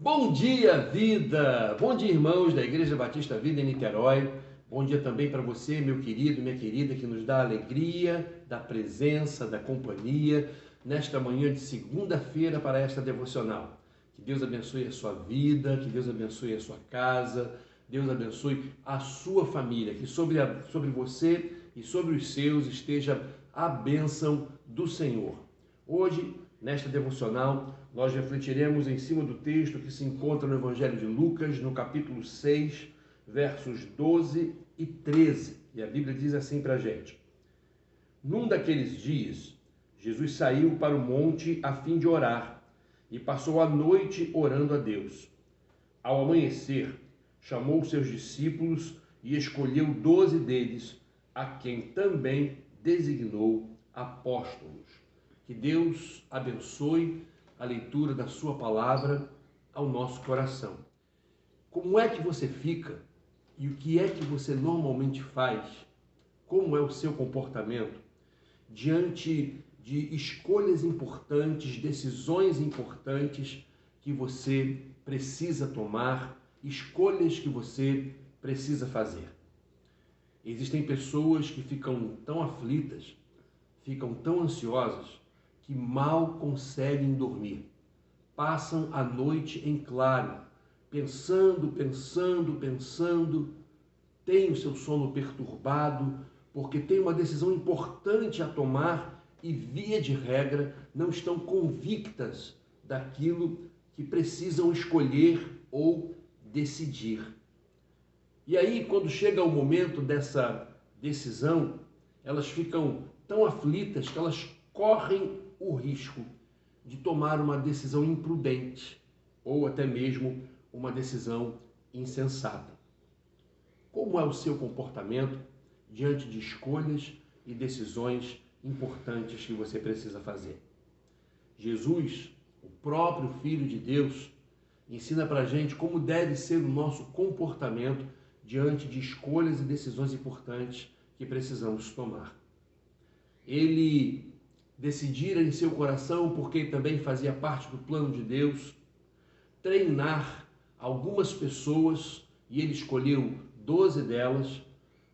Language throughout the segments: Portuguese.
Bom dia, vida! Bom dia, irmãos da Igreja Batista Vida em Niterói. Bom dia também para você, meu querido, minha querida, que nos dá a alegria da presença, da companhia, nesta manhã de segunda-feira para esta devocional. Que Deus abençoe a sua vida, que Deus abençoe a sua casa, Deus abençoe a sua família, que sobre você e sobre os seus esteja a bênção do Senhor. Hoje, nesta devocional, nós refletiremos em cima do texto que se encontra no Evangelho de Lucas, no capítulo 6, versos 12 e 13. E a Bíblia diz assim para a gente: Num daqueles dias, Jesus saiu para o monte a fim de orar e passou a noite orando a Deus. Ao amanhecer, chamou seus discípulos e escolheu 12 deles, a quem também designou apóstolos. Que Deus abençoe a leitura da sua palavra ao nosso coração. Como é que você fica e o que é que você normalmente faz? Como é o seu comportamento diante de escolhas importantes, decisões importantes que você precisa tomar, escolhas que você precisa fazer? Existem pessoas que ficam tão aflitas, ficam tão ansiosas, que mal conseguem dormir. Passam a noite em claro, pensando, têm o seu sono perturbado, porque têm uma decisão importante a tomar e, via de regra, não estão convictas daquilo que precisam escolher ou decidir. E aí, quando chega o momento dessa decisão, elas ficam tão aflitas que elas correm o risco de tomar uma decisão imprudente ou até mesmo uma decisão insensata. Como é o seu comportamento diante de escolhas e decisões importantes que você precisa fazer? Jesus, o próprio Filho de Deus, ensina para a gente como deve ser o nosso comportamento diante de escolhas e decisões importantes que precisamos tomar. Ele decidira em seu coração, porque também fazia parte do plano de Deus, treinar algumas pessoas, e ele escolheu 12 delas,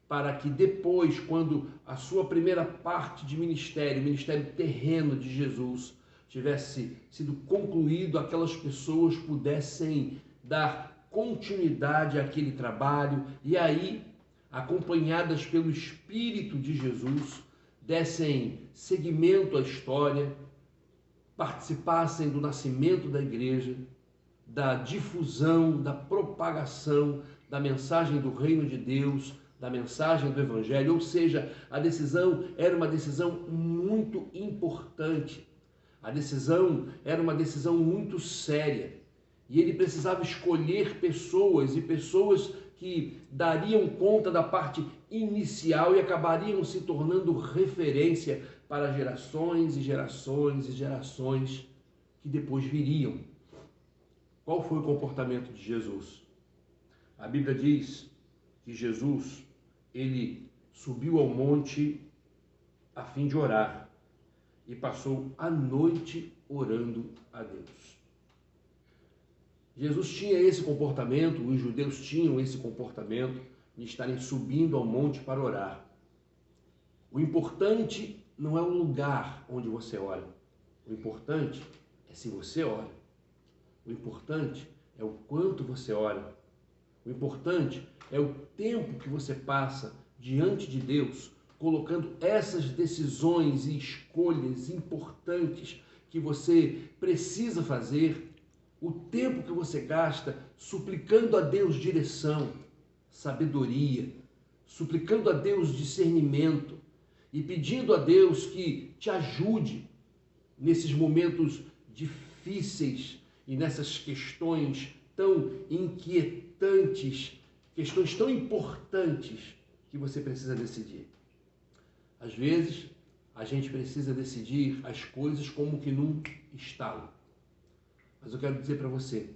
para que depois, quando a sua primeira parte de ministério, o ministério terreno de Jesus, tivesse sido concluído, aquelas pessoas pudessem dar continuidade àquele trabalho e aí, acompanhadas pelo Espírito de Jesus, dessem seguimento à história, participassem do nascimento da igreja, da difusão, da propagação da mensagem do reino de Deus, da mensagem do evangelho. Ou seja, a decisão era uma decisão muito importante. A decisão era uma decisão muito séria. E ele precisava escolher pessoas, e pessoas que dariam conta da parte inicial e acabariam se tornando referência para gerações e gerações e gerações que depois viriam. Qual foi o comportamento de Jesus? A Bíblia diz que Jesus, ele subiu ao monte a fim de orar e passou a noite orando a Deus. Jesus tinha esse comportamento, os judeus tinham esse comportamento de estarem subindo ao monte para orar. O importante não é o lugar onde você ora. O importante é se você ora. O importante é o quanto você ora. O importante é o tempo que você passa diante de Deus, colocando essas decisões e escolhas importantes que você precisa fazer, o tempo que você gasta suplicando a Deus direção, sabedoria, suplicando a Deus discernimento e pedindo a Deus que te ajude nesses momentos difíceis e nessas questões tão inquietantes, questões tão importantes que você precisa decidir. Às vezes, a gente precisa decidir as coisas como que num estalo. Mas eu quero dizer para você,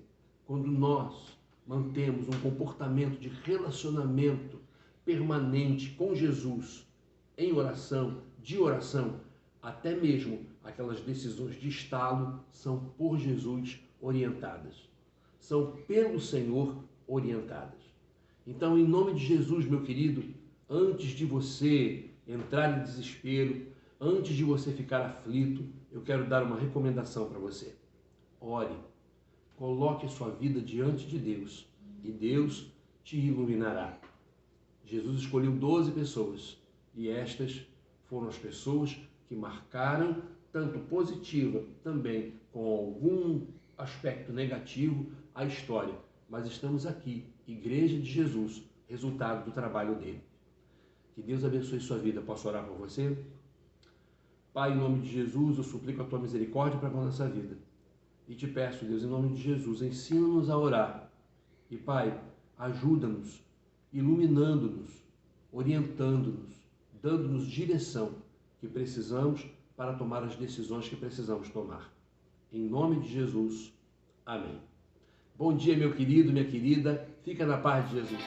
quando nós mantemos um comportamento de relacionamento permanente com Jesus, em oração, de oração, até mesmo aquelas decisões de estalo são por Jesus orientadas. são pelo Senhor orientadas. Então, em nome de Jesus, meu querido, antes de você entrar em desespero, antes de você ficar aflito, eu quero dar uma recomendação para você. Ore, coloque sua vida diante de Deus e Deus te iluminará. Jesus escolheu 12 pessoas e estas foram as pessoas que marcaram, tanto positiva também com algum aspecto negativo, a história. Mas estamos aqui, Igreja de Jesus, resultado do trabalho dele. Que Deus abençoe sua vida. Posso orar por você? Pai, em nome de Jesus, eu suplico a tua misericórdia para com a nossa vida. E te peço, Deus, em nome de Jesus, ensina-nos a orar. E, Pai, ajuda-nos, iluminando-nos, orientando-nos, dando-nos direção que precisamos para tomar as decisões que precisamos tomar. Em nome de Jesus. Amém. Bom dia, meu querido, minha querida. Fica na paz de Jesus.